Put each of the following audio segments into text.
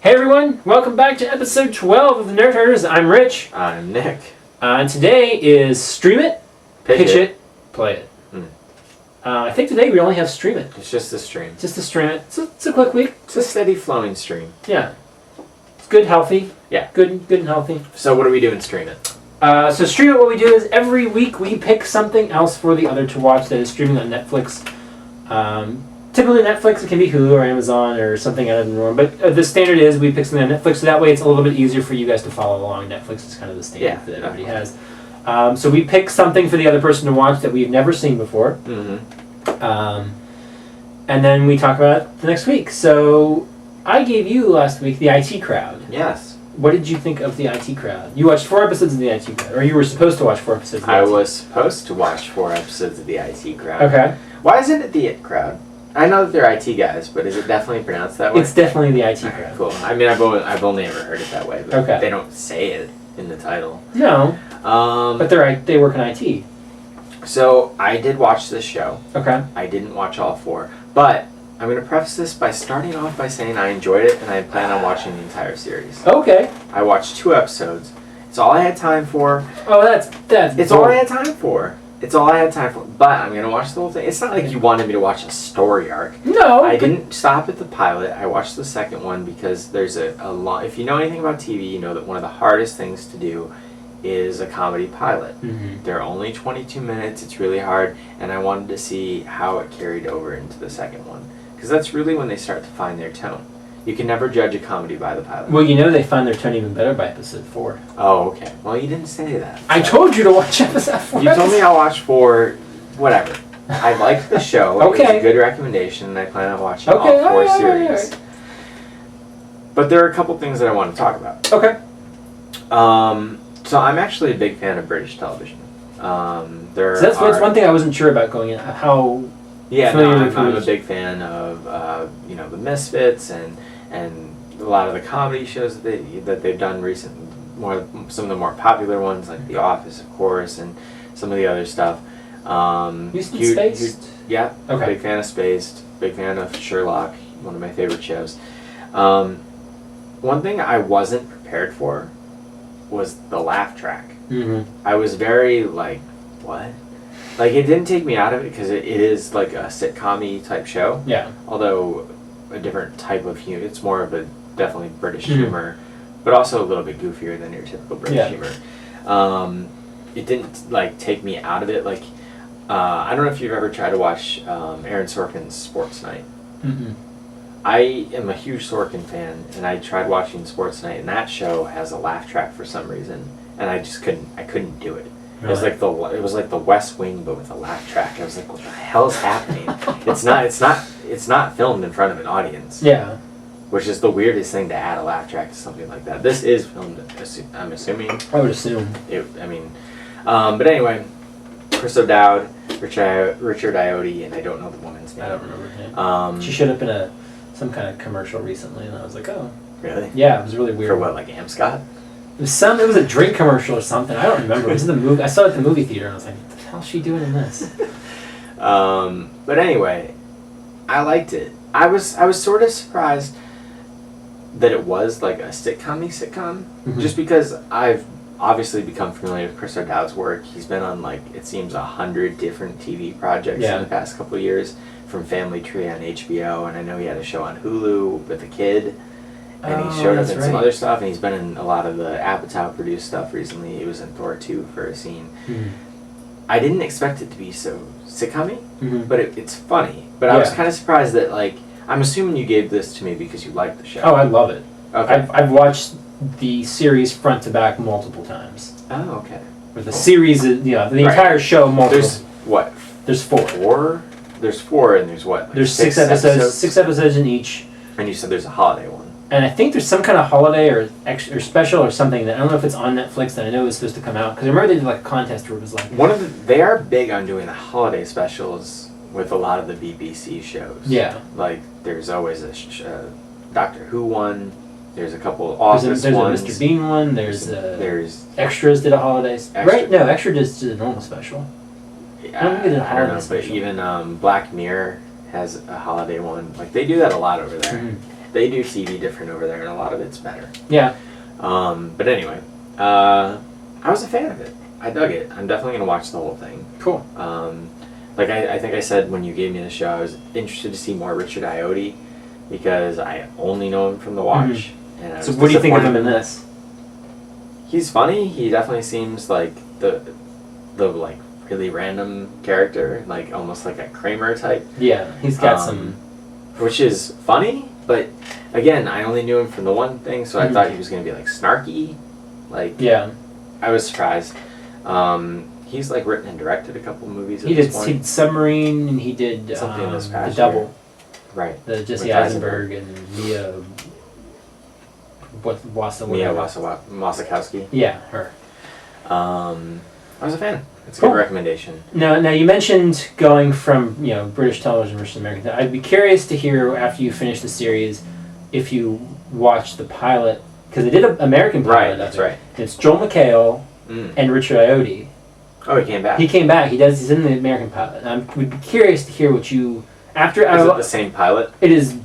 Hey everyone, welcome back to episode 12 of the Nerd Herders. I'm Rich. I'm Nick. And today is Stream It, Pitch It, Play It. I think today we only have Stream It. It's just a stream. Just a Stream It. It's a quick week. It's a steady flowing stream. Yeah. It's good, healthy. Yeah. Good and healthy. So what do we do in Stream It? So Stream It, what we do is every week we pick something else for the other to watch that is streaming on Netflix. Typically Netflix, it can be Hulu or Amazon or something out of the norm, but the standard is we pick something on Netflix, so that way it's a little bit easier for you guys to follow along. Netflix is kind of the standard that everybody has. So we pick something for the other person to watch that we've never seen before. Mm-hmm. And then we talk about it the next week. So I gave you last week the IT Crowd. Yes. What did you think of the IT Crowd? You watched 4 episodes of the IT Crowd, or you were supposed to watch 4 episodes of the IT Crowd. I was supposed to watch 4 episodes of the IT Crowd. Okay. Why isn't it the IT Crowd? I know that they're IT guys, but is it definitely pronounced that way? It's definitely the IT Crowd. Cool. I mean, I've only ever heard it that way, but Okay. they don't say it in the title. No, but they work in IT. So I did watch this show. Okay. I didn't watch all 4, but I'm going to preface this by starting off by saying I enjoyed it and I plan on watching the entire series. Okay. I watched 2 episodes. It's all I had time for. Oh, that's. It's all I had time for. It's all I had time for. But I'm going to watch the whole thing. It's not like you wanted me to watch a story arc. No. I didn't stop at the pilot. I watched the second one because there's a lot. If you know anything about TV, you know that one of the hardest things to do is a comedy pilot. Mm-hmm. They're only 22 minutes. It's really hard. And I wanted to see how it carried over into the second one. Because that's really when they start to find their tone. You can never judge a comedy by the pilot. Well, you know they find their tone even better by episode 4. Oh, okay. Well, you didn't say that. I told you to watch episode 4. You told me I'll watch 4, whatever. I liked the show. Okay. It was a good recommendation, and I plan on watching all 4 all series. right. But there are a couple things that I want to talk about. Okay. So I'm actually a big fan of British television. So that's one thing I wasn't sure about going in. How... Yeah, familiar no, with I'm a British. big fan of the Misfits and a lot of the comedy shows that they've done recently. Some of the more popular ones like The Office, of course, and some of the other stuff. Houston Spaced? Yeah. Okay. Big fan of Spaced. Big fan of Sherlock. One of my favorite shows. One thing I wasn't prepared for was the laugh track. Mm-hmm. I was very like, what? Like, it didn't take me out of it because it is like a sitcom-y type show. Yeah. Although a different type of humor. It's more of a definitely British Mm-hmm. humor, but also a little bit goofier than your typical British humor. It didn't like take me out of it. Like, I don't know if you've ever tried to watch Aaron Sorkin's Sports Night. Mm-hmm. I am a huge Sorkin fan, and I tried watching Sports Night, and that show has a laugh track for some reason, and I just couldn't do it. Really? It was like the West Wing, but with a laugh track. I was like, what the hell is happening? It's not filmed in front of an audience. Yeah. Which is the weirdest thing to add a laugh track to something like that. This is filmed, I'm assuming. I would assume. But anyway, Chris O'Dowd, Richard Iotti, and I don't know the woman's name. I don't remember her name. She showed up in some kind of commercial recently, and I was like, oh. Really? Yeah, it was really weird. For what, like Amscott? It was a drink commercial or something. I don't remember. It was in the movie. I saw it at the movie theater, and I was like, what the hell is she doing in this? But anyway, I liked it. I was sort of surprised that it was like a sitcom, Mm-hmm. just because I've obviously become familiar with Chris O'Dowd's work. He's been on like, it seems, 100 different TV projects in the past couple of years, from Family Tree on HBO, and I know he had a show on Hulu with a kid. And he showed up in some other stuff, and he's been in a lot of the Apatow produced stuff recently. He was in Thor 2 for a scene. Mm-hmm. I didn't expect it to be so sitcom-y, Mm-hmm. but it's funny. But I was kind of surprised that, like, I'm assuming you gave this to me because you liked the show. Oh, I love it. Okay. I've watched the series front to back multiple times. Oh, okay. With the series, the entire show multiple. There's what? There's 4. 4? There's 4, and there's what? Like There's 6 episodes. 6 episodes in each. And you said there's a holiday one. And I think there's some kind of holiday or special or something that I don't know if it's on Netflix that I know is supposed to come out, because I remember they did like a contest where it was like they are big on doing the holiday specials with a lot of the BBC shows. Yeah. Like there's always a Doctor Who one. There's a couple Office there's ones. a Mr. Bean one. There's Extras did a holidays. Right? No, Extra just did a normal special. I don't know, but even Black Mirror has a holiday one. Like they do that a lot over there. Mm-hmm. they do TV different over there, and a lot of it's better. Yeah. But anyway, I was a fan of it. I dug it. I'm definitely gonna watch the whole thing. Cool. Like I think I said when you gave me the show, I was interested to see more Richard Ayoade because I only know him from The Watch. And I was So what do you think of him disappointed in this? He's funny. He definitely seems like the like really random character, like almost like a Kramer type. Yeah, he's got some. Which is funny, but again, I only knew him from the one thing, so I thought he was gonna be like snarky. Like, Yeah. I was surprised. He's like written and directed a couple movies at He this did, point. he did Submarine, and he did Something this The past Double. year. Right. The Jesse With Eisenberg and Mia. What Wasa? Mia whatever. Wasikowski. Yeah, her. I was a fan. It's a Cool. good recommendation. Now you mentioned going from British television versus American. I'd be curious to hear after you finish the series if you watched the pilot because they did an American pilot. Right, of that's it. right. And it's Joel McHale and Richard Ayoade. Oh, he came back. He came back. He's in the American pilot. I would be curious to hear what you after. Is it the same pilot? It is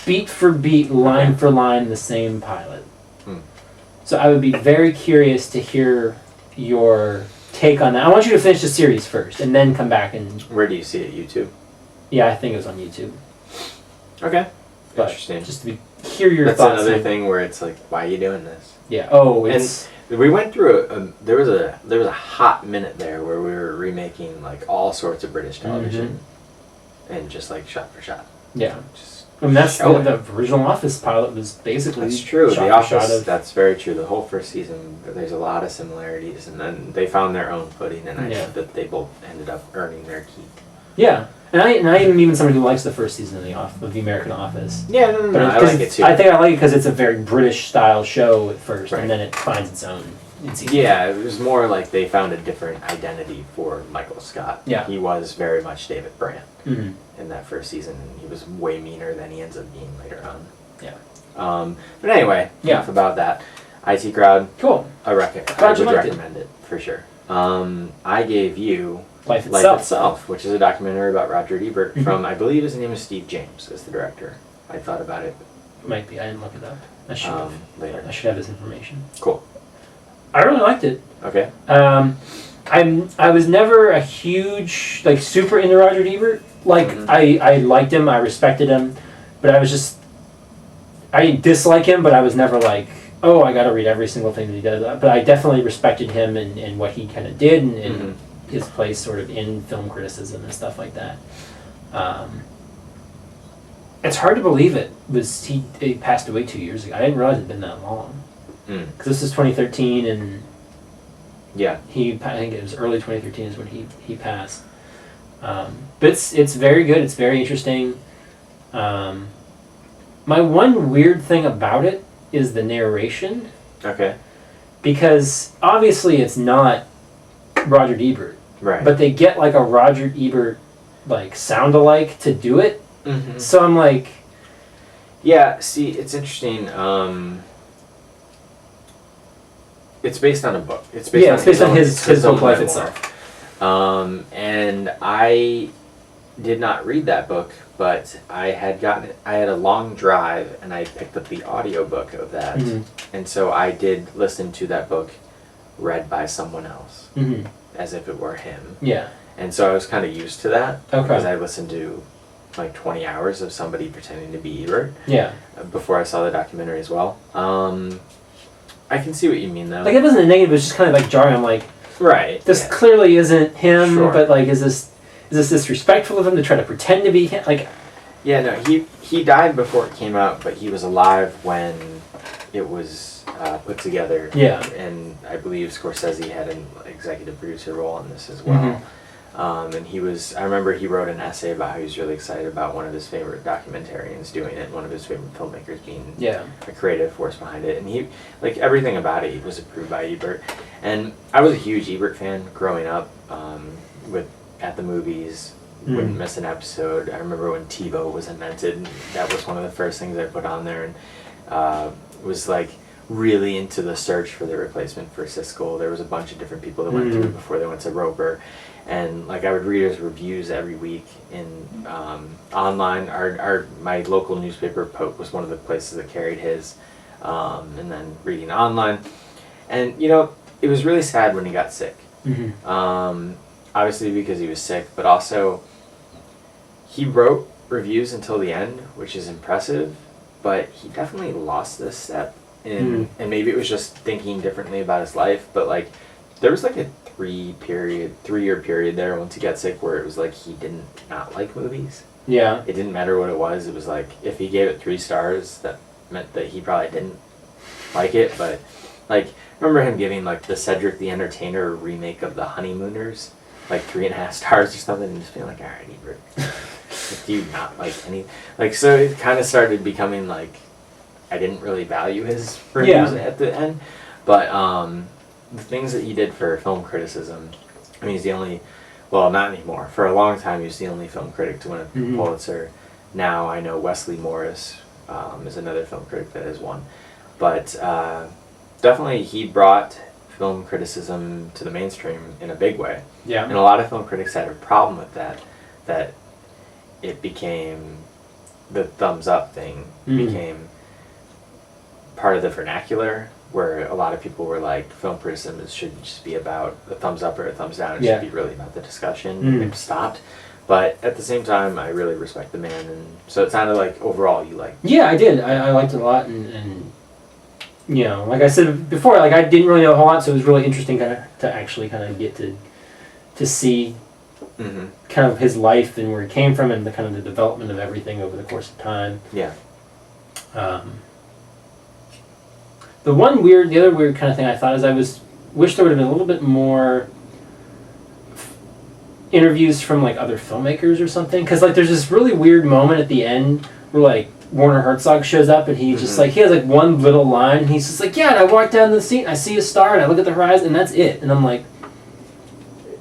beat for beat, line for line, the same pilot. So I would be very curious to hear your take on that. I want you to finish the series first, and then come back and. Where do you see it? YouTube. Yeah, I think it was on YouTube. Okay. But Interesting. just to hear your That's thoughts. another on- thing where it's like, why are you doing this? Yeah. Oh, it's. We went through there was a hot minute there where we were remaking like all sorts of British television, and just like shot for shot. Yeah. Just I mean, that's show it. the original Office pilot was basically. That's true. Shot The for Office. shot of- That's very true. The whole first season, there's a lot of similarities, and then they found their own footing, and I Yeah. think that they both ended up earning their keep. Yeah, and I am even somebody who likes the first season of the American Office. Yeah, no, But I because like it too. I think I like it because it's a very British style show at first, Right. and then it finds its own. In season. Yeah, it was more like they found a different identity for Michael Scott. Yeah. He was very much David Brandt Mm-hmm. in that first season, and he was way meaner than he ends up being later on. Yeah. But anyway, Yeah. enough about that. IT Crowd, Cool. I Glad would you liked it. recommend it for sure. I gave you Life Life itself. Itself, which is a documentary about Roger Ebert Mhm. from, I believe his name is Steve James, is the director. I thought about it Might be. I didn't look it up. I should have. later. I should have this information. Cool. I really liked it. Okay. I was never a huge super into Roger Ebert. Like Mhm. I liked him, I respected him, but I didn't dislike him, but I was never like, oh, I got to read every single thing that he does. But I definitely respected him and what he kind of did and his place sort of in film criticism and stuff like that. It's hard to believe he passed away 2 years ago. I didn't realize it'd been that long. Because this is 2013 and Yeah. I think it was early 2013 is when he passed. But it's very good. It's very interesting. My one weird thing about it is the narration, Okay. because obviously it's not Roger Ebert, Right. but they get like a Roger Ebert sound-alike to do it. Mm-hmm. So I'm like, Yeah, see, it's interesting. It's based on a book. It's based on his own book Life memoir. itself. And I did not read that book, but I had a long drive, and I picked up the audiobook of that, Mhm. and so I did listen to that book read by someone else, Mhm. as if it were him. Yeah. And so I was kind of used to that, Okay. because I listened to like 20 hours of somebody pretending to be Ebert Yeah. before I saw the documentary as well. I can see what you mean, though. Like it wasn't a negative. It was just kind of jarring. I'm like, Right. this yeah. clearly isn't him. Sure. But is this disrespectful of him to try to pretend to be him? Yeah, no, he died before it came out, but he was alive when it was put together. Yeah. And I believe Scorsese had an executive producer role on this as well. And I remember he wrote an essay about how he was really excited about one of his favorite documentarians doing it, one of his favorite filmmakers being Yeah. a creative force behind it. And he, everything about it was approved by Ebert. And I was a huge Ebert fan growing up, at the movies. Wouldn't miss an episode. I remember when TiVo was invented, that was one of the first things I put on there, and was really into the search for the replacement for Siskel. There was a bunch of different people that went through before they went to Roper, and like I would read his reviews every week in online. My local newspaper, Pope, was one of the places that carried his, and then reading online, and it was really sad when he got sick. Mm-hmm. Obviously because he was sick, but also he wrote reviews until the end, which is impressive, but he definitely lost this step and maybe it was just thinking differently about his life, but like there was like a 3-year period there once he got sick where it was like he didn't not like movies. Yeah. It didn't matter what it was. It was like if he gave it 3 stars, that meant that he probably didn't like it, but like I remember him giving like the Cedric the Entertainer remake of The Honeymooners like 3.5 stars or something, and just being like, alright, Ebert, do you not like any, like, so it kind of started becoming like I didn't really value his reviews at the end, but the things that he did for film criticism, I mean, he's the only, well, not anymore, for a long time he was the only film critic to win a Pulitzer. Now I know Wesley Morris is another film critic that has won, but definitely he brought film criticism to the mainstream in a big way. Yeah. And a lot of film critics had a problem with that it became, the thumbs up thing became part of the vernacular, where a lot of people were like, film criticism should just be about a thumbs up or a thumbs down. It should be really about the discussion. And it stopped. But at the same time, I really respect the man, and so it sounded like overall you liked. Yeah, I did. I liked it a lot, and like I said before, like I didn't really know a whole lot, so it was really interesting to actually kind of get to see kind of his life and where he came from, and the kind of the development of everything over the course of time. Yeah. The other weird kind of thing I thought is wish there would have been a little bit more interviews from like other filmmakers or something, because like there's this really weird moment at the end where like Werner Herzog shows up and he just like, he has like one little line and he's just like, yeah, and I walk down the seat and I see a star and I look at the horizon and that's it. And I'm like,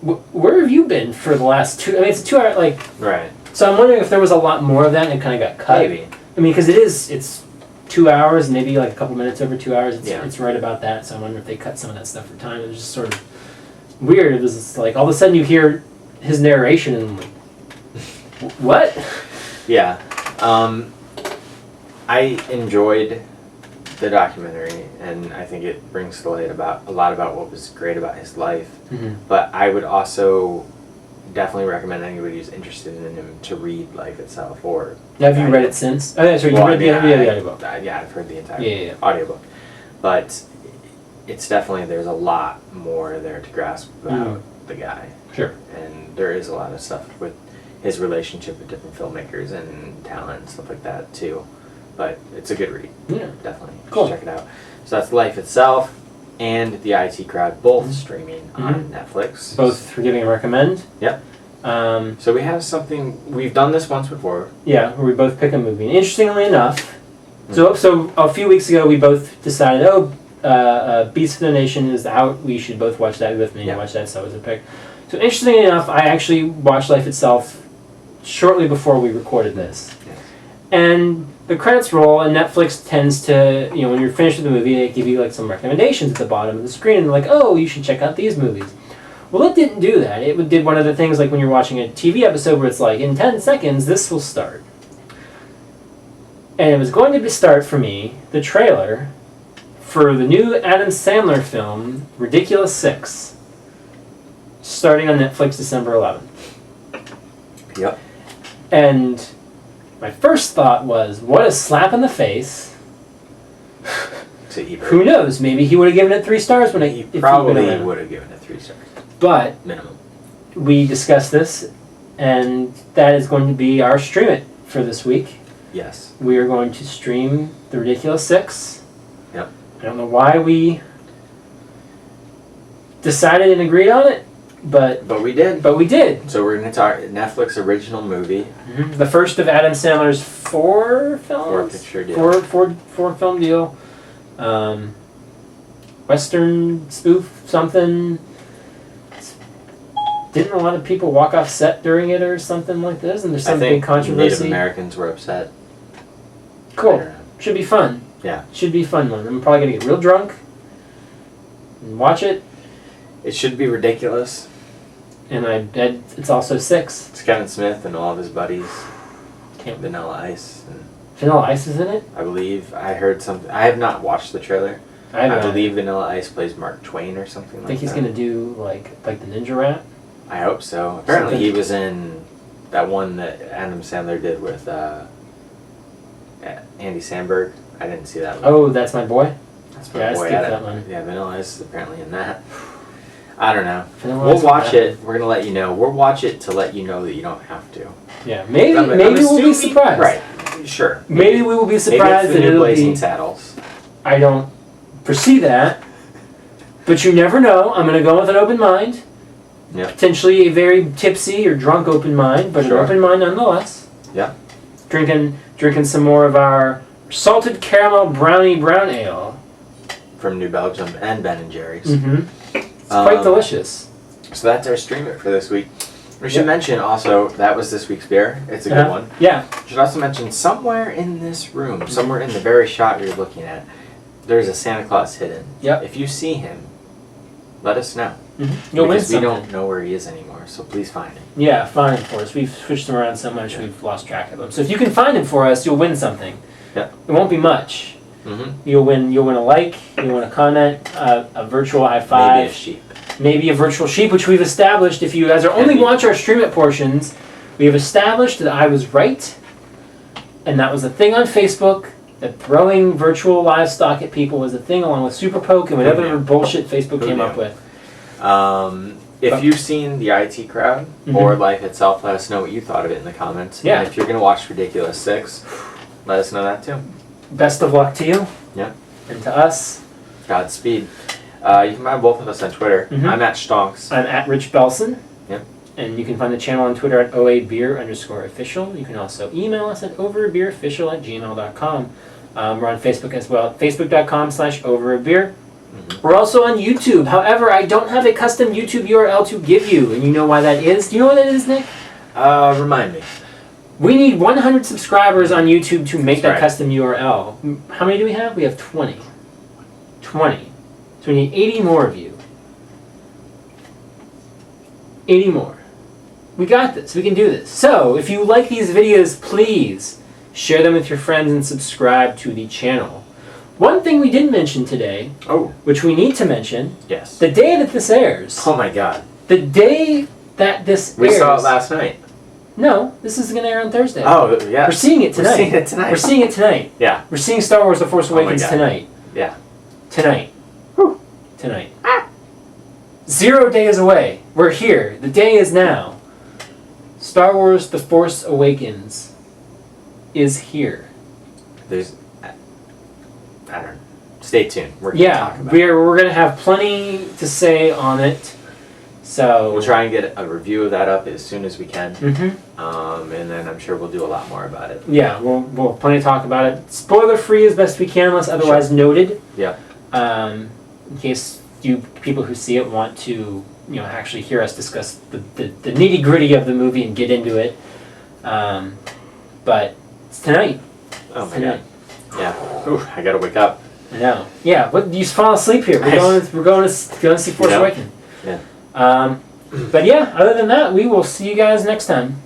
where have you been for the last it's a 2 hour, like, right. So I'm wondering if there was a lot more of that and it kind of got cut. Maybe. I mean, because it's 2 hours, maybe like a couple minutes over 2 hours. It's right about that. So I wonder if they cut some of that stuff for time. It was just sort of weird. It was just like all of a sudden you hear his narration and I'm like, what? Yeah. I enjoyed the documentary, and I think it brings to light a lot about what was great about his life. But I would also definitely recommend anybody who's interested in him to read Life Itself. Or have you read it since? Oh, yeah, sorry, you read the audiobook. Yeah, I've heard the entire audiobook. But it's definitely, there's a lot more there to grasp about the guy. Sure. And there is a lot of stuff with his relationship with different filmmakers and talent and stuff like that too. But it's a good read. Yeah. Definitely. Cool. Check it out. So that's Life Itself and The IT Crowd, both streaming on Netflix. Both forgiving and recommend. Yep. So we have something, we've done this once before. Yeah, where we both pick a movie. And interestingly enough, so a few weeks ago we both decided, Beast of the Nation is out, we should both watch that with me and watch that, so it was a pick. So interestingly enough, I actually watched Life Itself shortly before we recorded this. Yes. And the credits roll, and Netflix tends to, when you're finished with the movie, they give you like some recommendations at the bottom of the screen, and they're like, oh, you should check out these movies. Well, it didn't do that. It did one of the things like when you're watching a TV episode where it's like, in 10 seconds, this will start. And it was going to start for me, the trailer for the new Adam Sandler film, Ridiculous 6, starting on Netflix December 11th. Yep. And my first thought was, what a slap in the face. To Ebert. Who knows? Maybe he would have given it 3 stars when he probably would have given it 3 stars. But minimum. We discussed this, and that is going to be our stream it for this week. Yes. We are going to stream The Ridiculous 6. Yep. I don't know why we decided and agreed on it, but we did. But we did. So we're going to talk Netflix original movie. The first of Adam Sandler's 4 films. 4-picture deal. Four film deal. Western spoof something. Didn't a lot of people walk off set during it or something like this? And there's some big controversy. Native Americans were upset. Cool. Should be fun. Yeah. Should be fun one. I'm probably gonna get real drunk and watch it. It should be ridiculous. and it's also 6. It's Kevin Smith and all of his buddies. Can't Vanilla Ice. And Vanilla Ice is in it? I believe I heard something. I have not watched the trailer. I believe Vanilla Ice plays Mark Twain or something like that. I think he's gonna do like the Ninja Rap. I hope so. Apparently he was in that one that Adam Sandler did with Andy Samberg. I didn't see that one. Oh, That's My Boy? That's my Yeah, I boy. skipped that one. Yeah, Vanilla Ice is apparently in that. I don't know. Vanilla We'll Ice watch is it. We're gonna let you know. We'll watch it to let you know that you don't have to. Yeah, maybe I'm we'll be assuming- surprised. Right. Sure. Maybe we will be surprised Maybe it's that the new it'll Blazing be. Saddles. I don't foresee that, but you never know. I'm gonna go with an open mind. Yep. Potentially a very tipsy or drunk open mind, but Sure. an open mind nonetheless. Yeah. Drinking some more of our salted caramel brownie brown ale. From New Belgium and Ben and Jerry's. Mm-hmm. It's quite delicious. So that's our stream it for this week. We should Yep. mention also that was this week's beer. It's a good one. Yeah. Should also mention somewhere in this room, somewhere in the very shot you're looking at, there's a Santa Claus hidden. Yep. If you see him, let us know. You'll win because we something. don't know where he is anymore, so please find him. Yeah, find him for us. We've switched them around so much we've lost track of them. So if you can find him for us, you'll win something. Yeah. It won't be much. Mm-hmm. You'll win a like, you'll win a comment, a virtual high five. Maybe a sheep. Maybe a virtual sheep, which we've established. If you guys are only watch our stream it portions, we have established that I was right, and that was a thing on Facebook. That throwing virtual livestock at people was a thing, along with Super Poke and whatever knew? bullshit Facebook Who came knew? up with. If you've seen the IT Crowd or Life itself, let us know what you thought of it in the comments. Yeah. And if you're going to watch Ridiculous 6, let us know that too. Best of luck to you. Yeah. And to us. Godspeed. You can find both of us on Twitter. Mhm. I'm at Stonks. I'm at Rich Belson. Yep. And you can find the channel on Twitter at OABeer_official. You can also email us at overabeerofficial@gmail.com. We're on Facebook as well, facebook.com/overabeer. We're also on YouTube. However, I don't have a custom YouTube URL to give you, and you know why that is? Do you know what that is, Nick? Remind me. We need 100 subscribers on YouTube to make that right. custom URL. How many do we have? We have 20. 20. So we need 80 more of you. 80 more. We got this. We can do this. So, if you like these videos, please share them with your friends and subscribe to the channel. One thing we didn't mention today, which we need to mention, Yes. the day that this airs. Oh my god. The day that this We airs. saw it last night. No, this is going to air on Thursday. Oh, yeah. We're seeing it tonight. We're seeing it tonight. We're seeing it tonight. Yeah. We're seeing Star Wars The Force Oh my Awakens God. tonight. Yeah. Tonight. Whew. Tonight. 0 days away. We're here. The day is now. Star Wars The Force Awakens is here. There's... I don't know. Stay tuned. We're going to talk about it. We're going to have plenty to say on it. So We'll try and get a review of that up as soon as we can. Mm-hmm. And then I'm sure we'll do a lot more about it. Yeah, we'll have plenty to talk about it. Spoiler free as best we can, unless otherwise noted. Yeah. In case you people who see it want to, actually hear us discuss the nitty gritty of the movie and get into it. But it's tonight. Oh It's my tonight. god. Yeah. Ooh, I gotta wake up. I know. Yeah, but you just fall asleep here. We're going to see Force Awakens. Yeah. But yeah, other than that, we will see you guys next time.